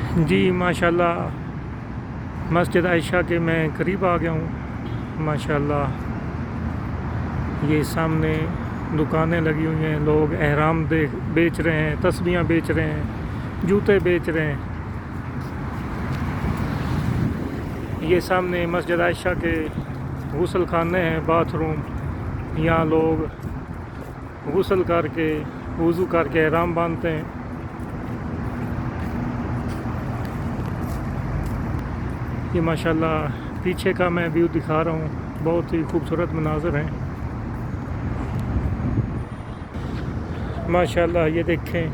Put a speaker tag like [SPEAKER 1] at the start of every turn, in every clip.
[SPEAKER 1] जी माशाल्लाह, मस्जिद आयशा के मैं करीब आ गया हूँ। माशाल्लाह, ये सामने दुकानें लगी हुई हैं, लोग एहराम बेच रहे हैं, तस्बीहां बेच रहे हैं, जूते बेच रहे हैं। ये सामने मस्जिद आयशा के गुसल खाने हैं, बाथरूम। यहाँ लोग गुसल करके वज़ू करके एहराम बांधते हैं। ये माशाल्लाह पीछे का मैं व्यू दिखा रहा हूँ, बहुत ही खूबसूरत मनाज़र हैं। माशाल्लाह ये देखें,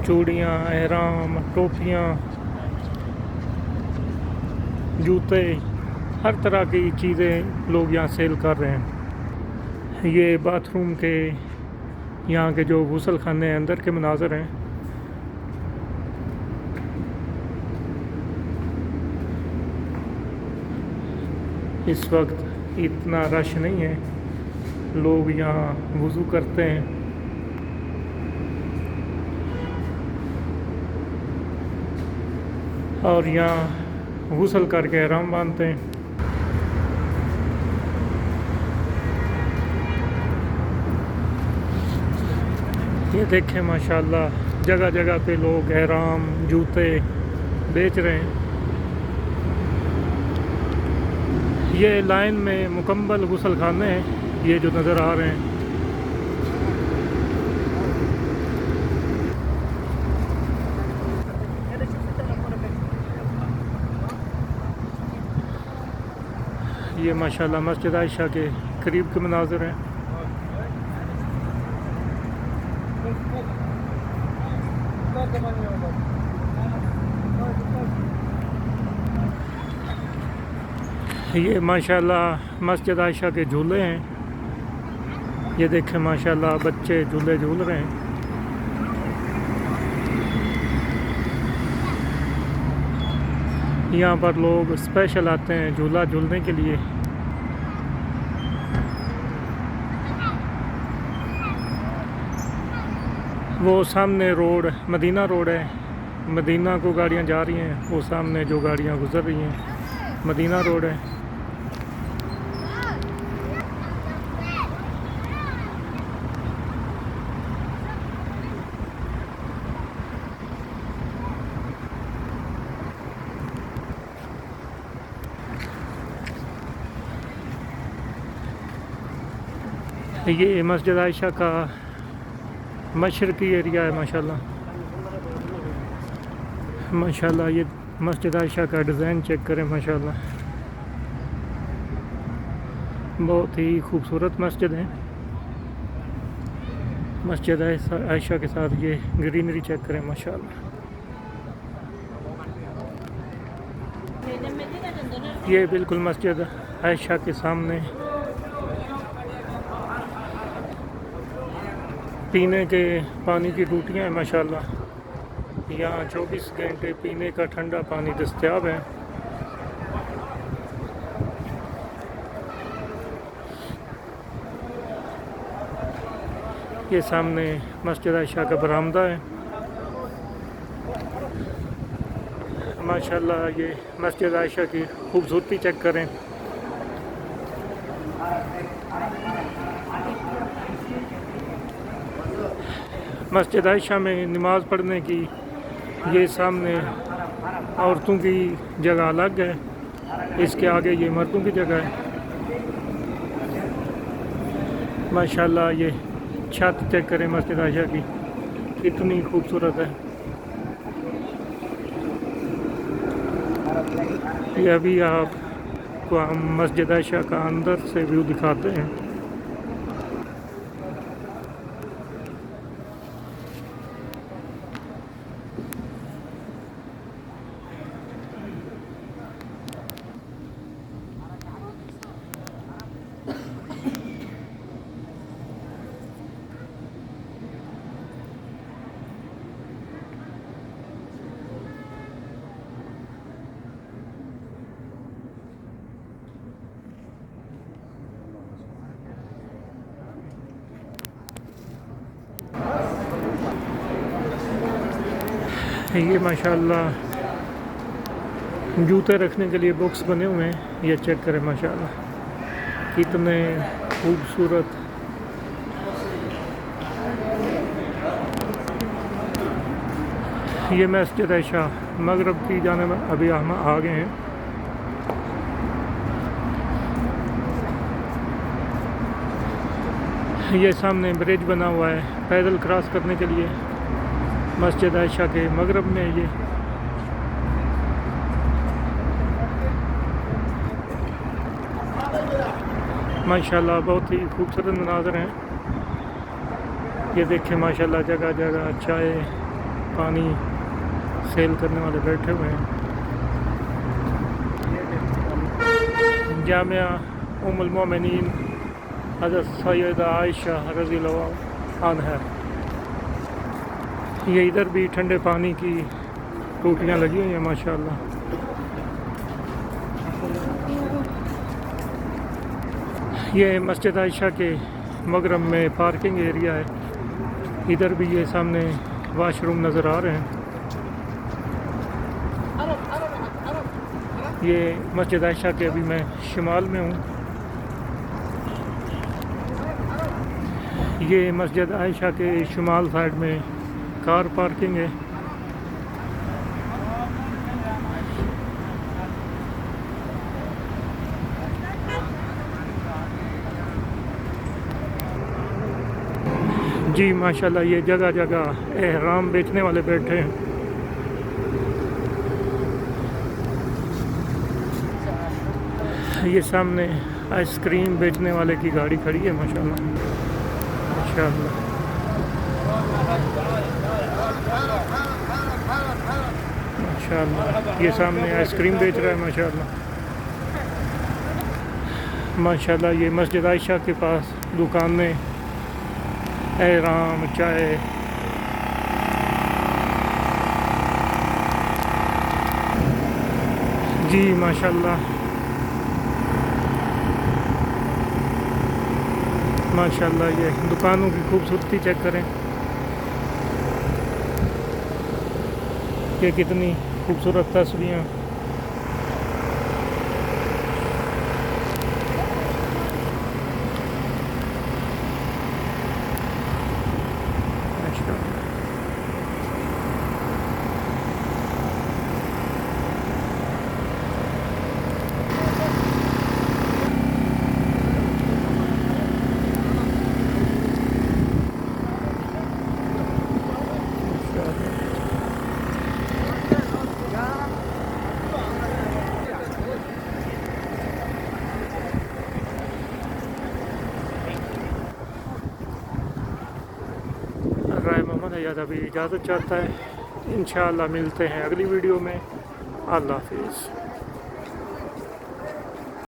[SPEAKER 1] चूड़ियाँ, एहराम, टोपियाँ, जूते, हर तरह की चीज़ें लोग यहाँ सेल कर रहे हैं। ये बाथरूम के यहाँ के जो गुसल खाने अंदर के मनाज़र हैं। इस वक्त इतना रश नहीं है, लोग यहाँ वज़ू करते हैं। और यहाँ गुसल करके एहराम बांधते हैं। ये देखें माशाल्लाह, जगह जगह पे लोग एहराम, जूते बेच रहे हैं। ये लाइन में मुकम्मल गुसल खाने हैं, ये जो नज़र आ रहे हैं। ये माशाल्लाह मस्जिद आयशा के करीब के मनाज़र हैं। ये माशाल्लाह मस्जिद आयशा के झूले हैं। ये देखें माशाल्लाह, बच्चे झूले झूल रहे हैं। यहाँ पर लोग स्पेशल आते हैं झूला झूलने के लिए। वो सामने रोड मदीना रोड है, मदीना को गाड़ियाँ जा रही हैं। वो सामने जो गाड़ियाँ गुजर रही हैं मदीना रोड है। ये मस्जिद आयशा का मशरक़ी एरिया है। माशाल्लाह माशाल्लाह, ये मस्जिद आयशा का डिज़ाइन चेक करें। माशाल्लाह बहुत ही खूबसूरत मस्जिद है। मस्जिद आयशा के साथ ये ग्रीनरी चेक करें। माशाल्लाह, ये बिल्कुल मस्जिद आयशा के सामने पीने के पानी की टूटियाँ हैं। माशाल्लाह, यहाँ 24 घंटे पीने का ठंडा पानी दस्तयाब है। ये सामने मस्जिद आयशा का बरामदा है। माशाल्लाह, ये मस्जिद आयशा की खूबसूरती चेक करें। मस्जिद आयशा में नमाज़ पढ़ने की ये सामने औरतों की जगह अलग है, इसके आगे ये मर्दों की जगह है। माशाल्लाह, ये छत चेक करें मस्जिद आयशा की, कितनी खूबसूरत है। ये अभी आपको हम मस्जिद आयशा का अंदर से व्यू दिखाते हैं। ये माशाल्लाह जूते रखने के लिए बॉक्स बने हुए हैं। ये चेक करें माशाल्लाह कितने खूबसूरत। ये मस्जिद आयशा मगरब की जानिब अभी हम आ गए हैं। ये सामने ब्रिज बना हुआ है पैदल क्रॉस करने के लिए। मस्जिद आयशा के मगरब में ये माशाल्लाह बहुत ही खूबसूरत मनाज़र हैं। ये देखें माशाल्लाह जगह जगह चाय पानी सेल करने वाले बैठे हुए हैं। जामिया उम्मुल मोमिनीन हज़रत सैयदा आयशा रज़ियल्लाहु अन्हा। ये इधर भी ठंडे पानी की टोटियाँ लगी हुई हैं माशाल्लाह। ये मस्जिद आयशा के मगरब में पार्किंग एरिया है। इधर भी ये सामने वाशरूम नज़र आ रहे हैं। ये मस्जिद आयशा के अभी मैं शिमाल में हूँ। ये मस्जिद आयशा के शिमाल साइड में कार पार्किंग है। जी माशाल्लाह ये जगह जगह एहराम बेचने वाले बैठे हैं। ये सामने आइसक्रीम बेचने वाले की गाड़ी खड़ी है माशाल्लाह माशाल्लाह। माशाल्लाह ये सामने आइसक्रीम बेच रहा है माशाल्लाह माशाल्लाह। ये मस्जिद आयशा के पास दुकानें एहराम चाय। जी माशाल्लाह माशाल्लाह ये दुकानों की खूबसूरती चेक करें कि कितनी खूबसूरत तस्वीरें। राय मोहम्मद हयात अभी इजाज़त चाहता है। इंशाअल्लाह मिलते हैं अगली वीडियो में। अल्लाह हाफिज़।